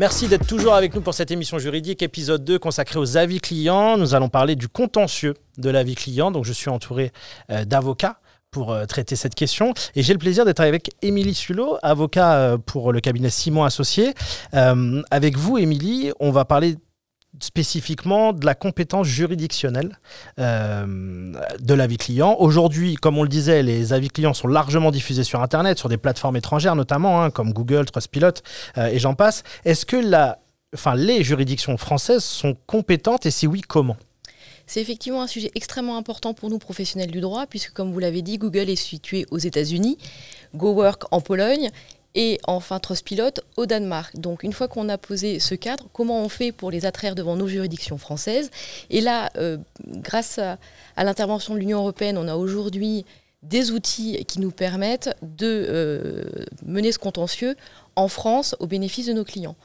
Merci d'être toujours avec nous pour cette émission juridique, épisode 2 consacré aux avis clients. Nous allons parler du contentieux de l'avis client. Donc, je suis entouré d'avocats pour traiter cette question. Et j'ai le plaisir d'être avec Émilie Sulot, avocat pour le cabinet Simon Associés. Avec vous, Émilie, on va parler spécifiquement de la compétence juridictionnelle de l'avis client. Aujourd'hui, comme on le disait, les avis clients sont largement diffusés sur Internet, sur des plateformes étrangères notamment, comme Google, Trustpilot et j'en passe. Est-ce que les juridictions françaises sont compétentes et si oui, comment ? C'est effectivement un sujet extrêmement important pour nous professionnels du droit, puisque comme vous l'avez dit, Google est situé aux États-Unis, GoWork en Pologne, et enfin Trustpilot au Danemark. Donc une fois qu'on a posé ce cadre, comment on fait pour les attraire devant nos juridictions françaises ? Et là, grâce à l'intervention de l'Union européenne, on a aujourd'hui des outils qui nous permettent de mener ce contentieux en France au bénéfice de nos clients.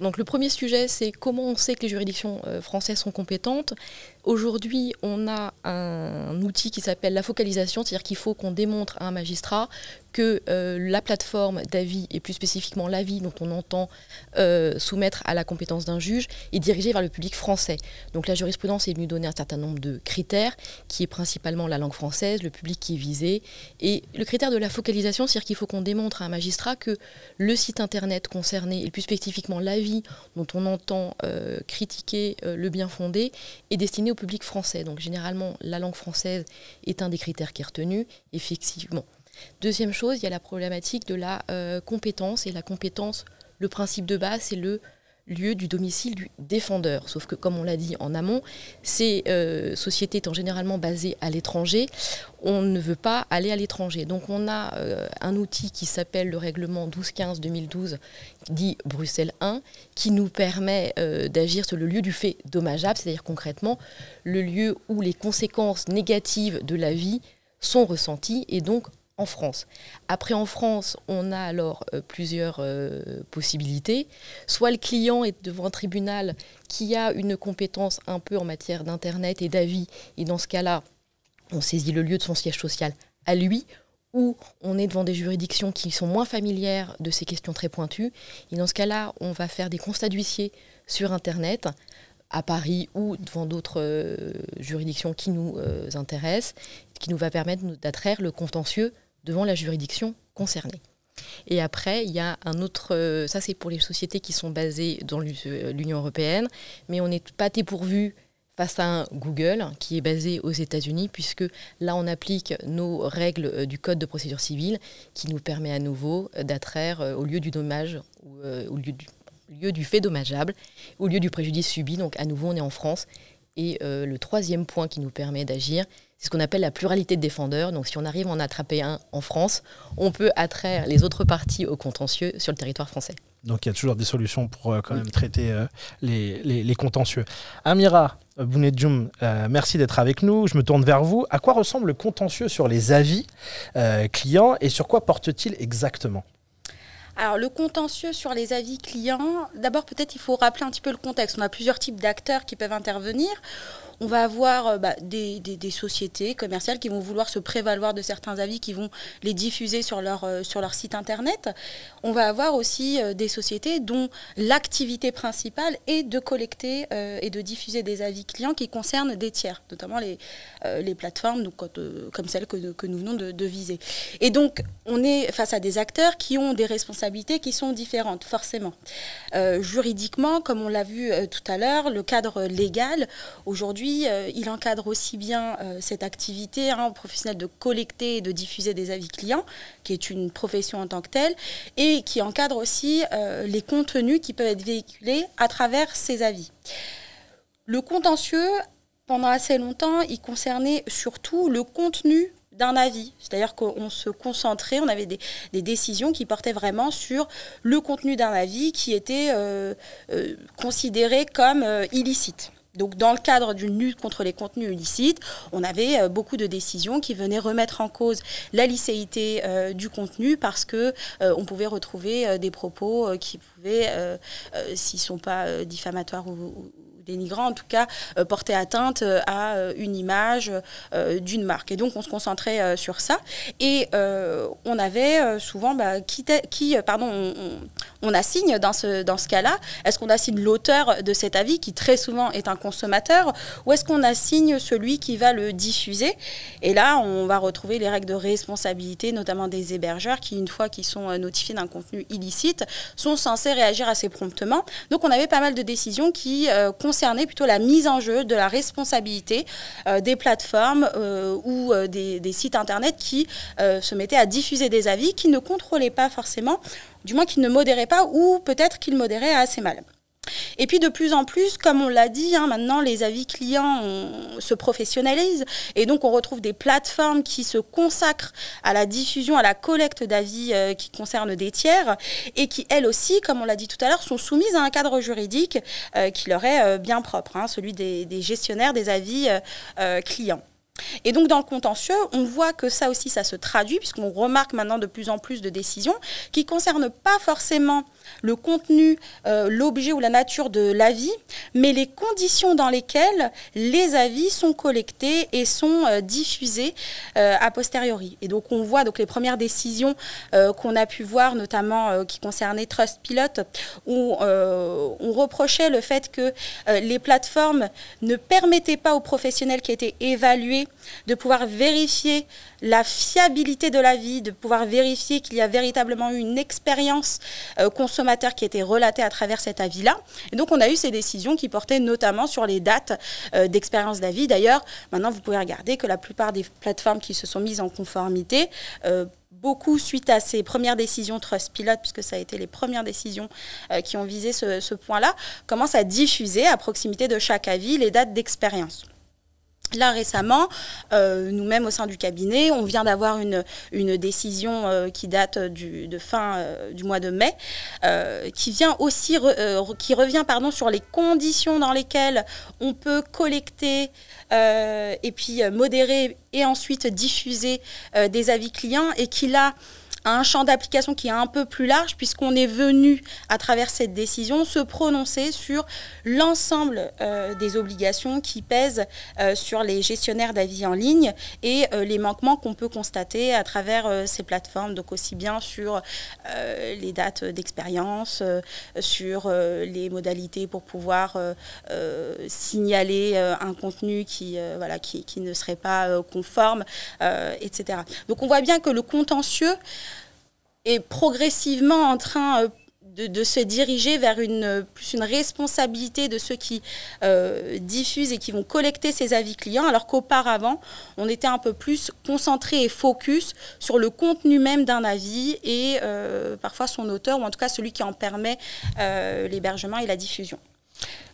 Donc le premier sujet, c'est comment on sait que les juridictions françaises sont compétentes. Aujourd'hui, on a un outil qui s'appelle la focalisation, c'est-à-dire qu'il faut qu'on démontre à un magistrat que la plateforme d'avis, et plus spécifiquement l'avis dont on entend soumettre à la compétence d'un juge, est dirigée vers le public français. Donc la jurisprudence est venue donner un certain nombre de critères, qui est principalement la langue française, le public qui est visé, et le critère de la focalisation, c'est-à-dire qu'il faut qu'on démontre à un magistrat que le site internet concerné, et plus spécifiquement l'avis dont on entend critiquer le bien fondé, est destiné au public français. Donc généralement, la langue française est un des critères qui est retenu, effectivement. Deuxième chose, il y a la problématique de la compétence. Et la compétence, le principe de base, c'est le lieu du domicile du défendeur. Sauf que, comme on l'a dit en amont, ces sociétés étant généralement basées à l'étranger, on ne veut pas aller à l'étranger. Donc on a un outil qui s'appelle le règlement 1215-2012, dit Bruxelles 1, qui nous permet d'agir sur le lieu du fait dommageable, c'est-à-dire concrètement le lieu où les conséquences négatives de l'avis sont ressenties et donc en France. Après, en France, on a alors plusieurs possibilités. Soit le client est devant un tribunal qui a une compétence un peu en matière d'Internet et d'avis, et dans ce cas-là, on saisit le lieu de son siège social à lui, ou on est devant des juridictions qui sont moins familières de ces questions très pointues, et dans ce cas-là, on va faire des constats d'huissier sur Internet, à Paris ou devant d'autres juridictions qui nous intéressent, qui nous va permettre d'attraire le contentieux devant la juridiction concernée. Et après, il y a un autre... ça, c'est pour les sociétés qui sont basées dans l'Union européenne, mais on n'est pas dépourvu face à un Google qui est basé aux États-Unis, puisque là, on applique nos règles du Code de procédure civile, qui nous permet à nouveau d'attraire au lieu du dommage, ou au lieu du fait dommageable, au lieu du préjudice subi. Donc, à nouveau, on est en France. Et le troisième point qui nous permet d'agir, c'est ce qu'on appelle la pluralité de défendeurs. Donc si on arrive à en attraper un en France, on peut attraire les autres parties au contentieux sur le territoire français. Donc il y a toujours des solutions pour quand même traiter les contentieux. Amira Bounedjoum, merci d'être avec nous. Je me tourne vers vous. À quoi ressemble le contentieux sur les avis clients et sur quoi porte-t-il exactement ? Alors, le contentieux sur les avis clients, d'abord, peut-être il faut rappeler un petit peu le contexte. On a plusieurs types d'acteurs qui peuvent intervenir. On va avoir des sociétés commerciales qui vont vouloir se prévaloir de certains avis, qui vont les diffuser sur leur site internet. On va avoir aussi des sociétés dont l'activité principale est de collecter et de diffuser des avis clients qui concernent des tiers, notamment les plateformes donc, comme celles que nous venons de viser. Et donc, on est face à des acteurs qui ont des responsabilités qui sont différentes, forcément. Juridiquement, comme on l'a vu tout à l'heure, le cadre légal, aujourd'hui, il encadre aussi bien cette activité professionnelle de collecter et de diffuser des avis clients, qui est une profession en tant que telle, et qui encadre aussi les contenus qui peuvent être véhiculés à travers ces avis. Le contentieux, pendant assez longtemps, il concernait surtout le contenu d'un avis. C'est-à-dire qu'on se concentrait, on avait des décisions qui portaient vraiment sur le contenu d'un avis qui était considéré comme illicite. Donc, dans le cadre d'une lutte contre les contenus illicites, on avait beaucoup de décisions qui venaient remettre en cause la licéité du contenu parce que on pouvait retrouver des propos qui pouvaient, s'ils ne sont pas diffamatoires ou dénigrant, en tout cas porter atteinte à une image d'une marque. Et donc on se concentrait sur ça. Et on avait souvent on assigne dans ce cas-là. Est-ce qu'on assigne l'auteur de cet avis, qui très souvent est un consommateur, ou est-ce qu'on assigne celui qui va le diffuser? Et là, on va retrouver les règles de responsabilité, notamment des hébergeurs, qui, une fois qu'ils sont notifiés d'un contenu illicite, sont censés réagir assez promptement. Donc on avait pas mal de décisions qui concernaient plutôt la mise en jeu de la responsabilité des plateformes ou des sites internet qui se mettaient à diffuser des avis qui ne contrôlaient pas forcément, du moins qui ne modéraient pas, ou peut-être qu'ils modéraient assez mal. Et puis de plus en plus, comme on l'a dit, maintenant les avis clients se professionnalisent, et donc on retrouve des plateformes qui se consacrent à la diffusion, à la collecte d'avis qui concernent des tiers, et qui elles aussi, comme on l'a dit tout à l'heure, sont soumises à un cadre juridique qui leur est bien propre, celui des gestionnaires des avis clients. Et donc dans le contentieux, on voit que ça aussi, ça se traduit, puisqu'on remarque maintenant de plus en plus de décisions qui ne concernent pas forcément le contenu, l'objet ou la nature de l'avis, mais les conditions dans lesquelles les avis sont collectés et sont diffusés a posteriori. Et donc on voit les premières décisions qu'on a pu voir, notamment qui concernaient Trustpilot, où on reprochait le fait que les plateformes ne permettaient pas aux professionnels qui étaient évalués de pouvoir vérifier la fiabilité de l'avis, de pouvoir vérifier qu'il y a véritablement eu une expérience consommateur qui était relatée à travers cet avis-là. Et donc, on a eu ces décisions qui portaient notamment sur les dates d'expérience d'avis. D'ailleurs, maintenant, vous pouvez regarder que la plupart des plateformes qui se sont mises en conformité, beaucoup suite à ces premières décisions Trustpilot, puisque ça a été les premières décisions qui ont visé ce point-là, commencent à diffuser à proximité de chaque avis les dates d'expérience. Là, récemment, nous-mêmes au sein du cabinet, on vient d'avoir une décision qui date de fin du mois de mai, qui revient sur les conditions dans lesquelles on peut collecter et puis modérer et ensuite diffuser des avis clients, et qui là a un champ d'application qui est un peu plus large, puisqu'on est venu, à travers cette décision, se prononcer sur l'ensemble des obligations qui pèsent sur les gestionnaires d'avis en ligne et les manquements qu'on peut constater à travers ces plateformes, donc aussi bien sur les dates d'expérience, sur les modalités pour pouvoir signaler un contenu qui ne serait pas conforme, etc. Donc on voit bien que le contentieux est progressivement en train de se diriger vers plus une responsabilité de ceux qui diffusent et qui vont collecter ces avis clients, alors qu'auparavant, on était un peu plus concentré et focus sur le contenu même d'un avis et parfois son auteur, ou en tout cas celui qui en permet l'hébergement et la diffusion.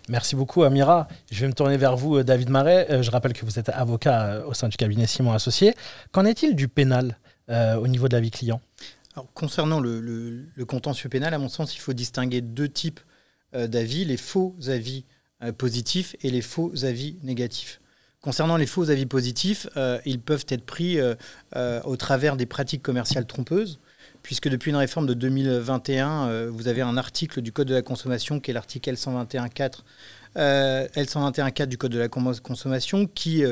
Merci beaucoup, Amira. Je vais me tourner vers vous, David Marais. Je rappelle que vous êtes avocat au sein du cabinet Simon Associés. Qu'en est-il du pénal au niveau de l'avis client ? Alors, concernant le contentieux pénal, à mon sens, il faut distinguer deux types d'avis, les faux avis positifs et les faux avis négatifs. Concernant les faux avis positifs, ils peuvent être pris au travers des pratiques commerciales trompeuses, puisque depuis une réforme de 2021, vous avez un article du Code de la consommation qui est l'article L121.4 L121.4 du Code de la consommation qui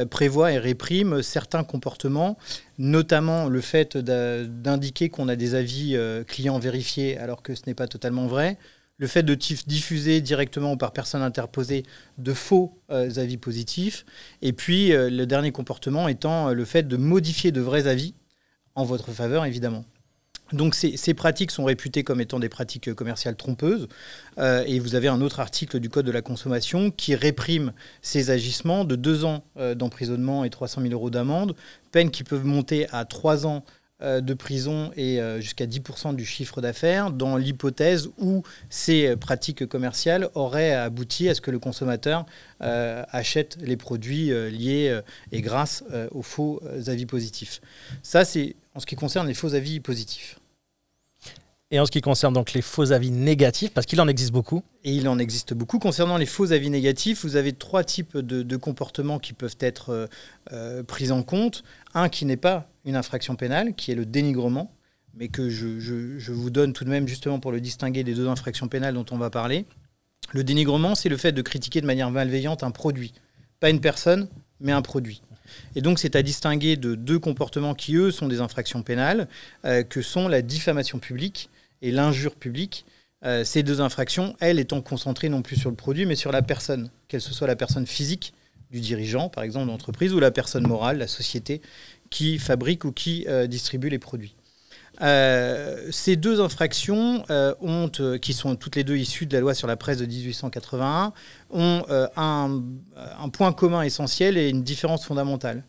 prévoit et réprime certains comportements, notamment le fait d'indiquer qu'on a des avis clients vérifiés alors que ce n'est pas totalement vrai, le fait de diffuser directement ou par personne interposée de faux avis positifs, et puis le dernier comportement étant le fait de modifier de vrais avis en votre faveur, évidemment. Donc ces pratiques sont réputées comme étant des pratiques commerciales trompeuses, et vous avez un autre article du Code de la consommation qui réprime ces agissements de 2 ans d'emprisonnement et 300 000 € d'amende, peines qui peuvent monter à 3 ans de prison et jusqu'à 10% du chiffre d'affaires, dans l'hypothèse où ces pratiques commerciales auraient abouti à ce que le consommateur achète les produits liés et grâce aux faux avis positifs. Ça, c'est en ce qui concerne les faux avis positifs. Et en ce qui concerne donc les faux avis négatifs, parce qu'il en existe beaucoup. Et il en existe beaucoup. Concernant les faux avis négatifs, vous avez 3 types de comportements qui peuvent être pris en compte. Un qui n'est pas une infraction pénale, qui est le dénigrement, mais que je vous donne tout de même justement pour le distinguer des 2 infractions pénales dont on va parler. Le dénigrement, c'est le fait de critiquer de manière malveillante un produit. Pas une personne, mais un produit. Et donc, c'est à distinguer de deux comportements qui, eux, sont des infractions pénales, que sont la diffamation publique et l'injure publique. Ces deux infractions, elles, étant concentrées non plus sur le produit, mais sur la personne, qu'elle ce soit la personne physique du dirigeant, par exemple, d'entreprise, ou la personne morale, la société, qui fabrique ou qui distribue les produits. Ces deux infractions, qui sont toutes les deux issues de la loi sur la presse de 1881, ont un point commun essentiel et une différence fondamentale.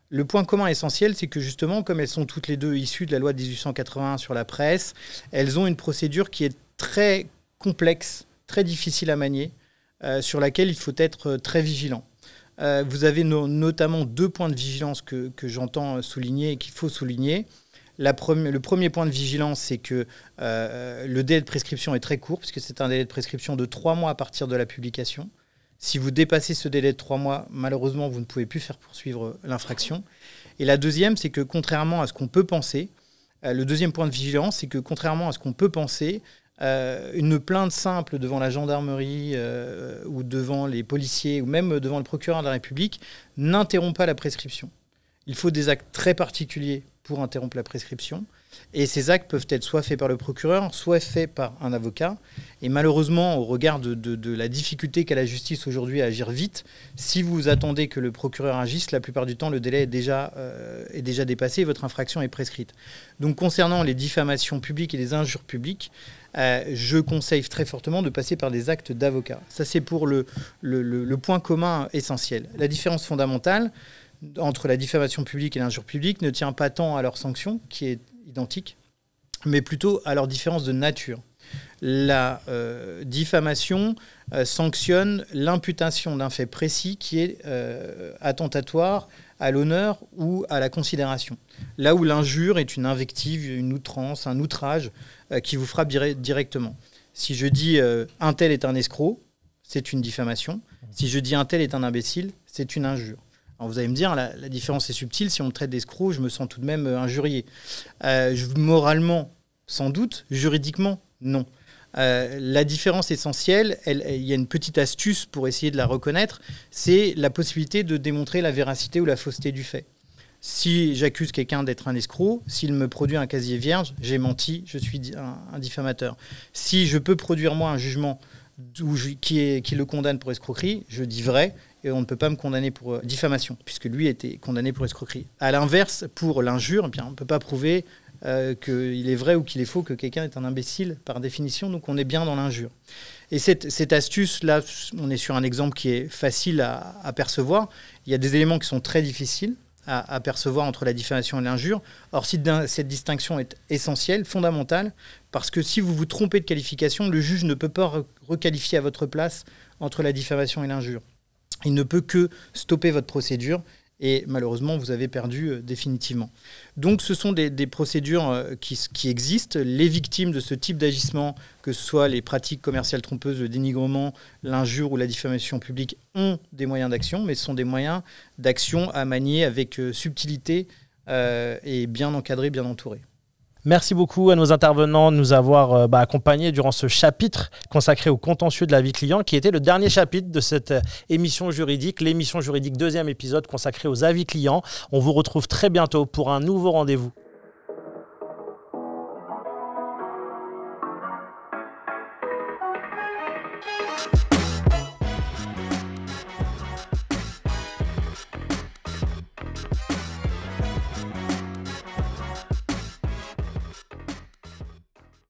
Le point commun essentiel, c'est que justement, comme elles sont toutes les deux issues de la loi de 1881 sur la presse, elles ont une procédure qui est très complexe, très difficile à manier, sur laquelle il faut être très vigilant. Vous avez notamment deux points de vigilance que j'entends souligner et qu'il faut souligner. Le premier point de vigilance, c'est que le délai de prescription est très court, puisque c'est un délai de prescription de 3 mois à partir de la publication. Si vous dépassez ce délai de 3 mois, malheureusement, vous ne pouvez plus faire poursuivre l'infraction. Et la deuxième, c'est que contrairement à ce qu'on peut penser, le deuxième point de vigilance, c'est que contrairement à ce qu'on peut penser, une plainte simple devant la gendarmerie ou devant les policiers ou même devant le procureur de la République n'interrompt pas la prescription. Il faut des actes très particuliers pour interrompre la prescription. Et ces actes peuvent être soit faits par le procureur, soit faits par un avocat. Et malheureusement, au regard de la difficulté qu'a la justice aujourd'hui à agir vite, si vous attendez que le procureur agisse, la plupart du temps, le délai est déjà dépassé et votre infraction est prescrite. Donc, concernant les diffamations publiques et les injures publiques, je conseille très fortement de passer par des actes d'avocat. Ça, c'est pour le point commun essentiel. La différence fondamentale entre la diffamation publique et l'injure publique ne tient pas tant à leur sanction, qui est identique, mais plutôt à leur différence de nature. La diffamation sanctionne l'imputation d'un fait précis qui est attentatoire à l'honneur ou à la considération. Là où l'injure est une invective, une outrance, un outrage qui vous frappe directement. Si je dis un tel est un escroc, c'est une diffamation. Si je dis un tel est un imbécile, c'est une injure. Alors vous allez me dire, la différence est subtile. Si on me traite d'escroc, je me sens tout de même injurié. Moralement, sans doute. Juridiquement, non. La différence essentielle, il y a une petite astuce pour essayer de la reconnaître, c'est la possibilité de démontrer la véracité ou la fausseté du fait. Si j'accuse quelqu'un d'être un escroc, s'il me produit un casier vierge, j'ai menti, je suis un diffamateur. Si je peux produire moi un jugement qui le condamne pour escroquerie, je dis vrai, et on ne peut pas me condamner pour diffamation, puisque lui était condamné pour escroquerie. À l'inverse, pour l'injure, on ne peut pas prouver qu'il est vrai ou qu'il est faux que quelqu'un est un imbécile par définition, donc on est bien dans l'injure. Et cette astuce-là, on est sur un exemple qui est facile à percevoir. Il y a des éléments qui sont très difficiles à percevoir entre la diffamation et l'injure. Or, cette distinction est essentielle, fondamentale, parce que si vous vous trompez de qualification, le juge ne peut pas requalifier à votre place entre la diffamation et l'injure. Il ne peut que stopper votre procédure et malheureusement, vous avez perdu définitivement. Donc, ce sont des procédures qui existent. Les victimes de ce type d'agissement, que ce soit les pratiques commerciales trompeuses, le dénigrement, l'injure ou la diffamation publique, ont des moyens d'action, mais ce sont des moyens d'action à manier avec subtilité et bien encadrés, bien entourés. Merci beaucoup à nos intervenants de nous avoir accompagnés durant ce chapitre consacré au contentieux de la vie client, qui était le dernier chapitre de cette émission juridique, l'émission juridique 2e épisode consacré aux avis clients. On vous retrouve très bientôt pour un nouveau rendez-vous.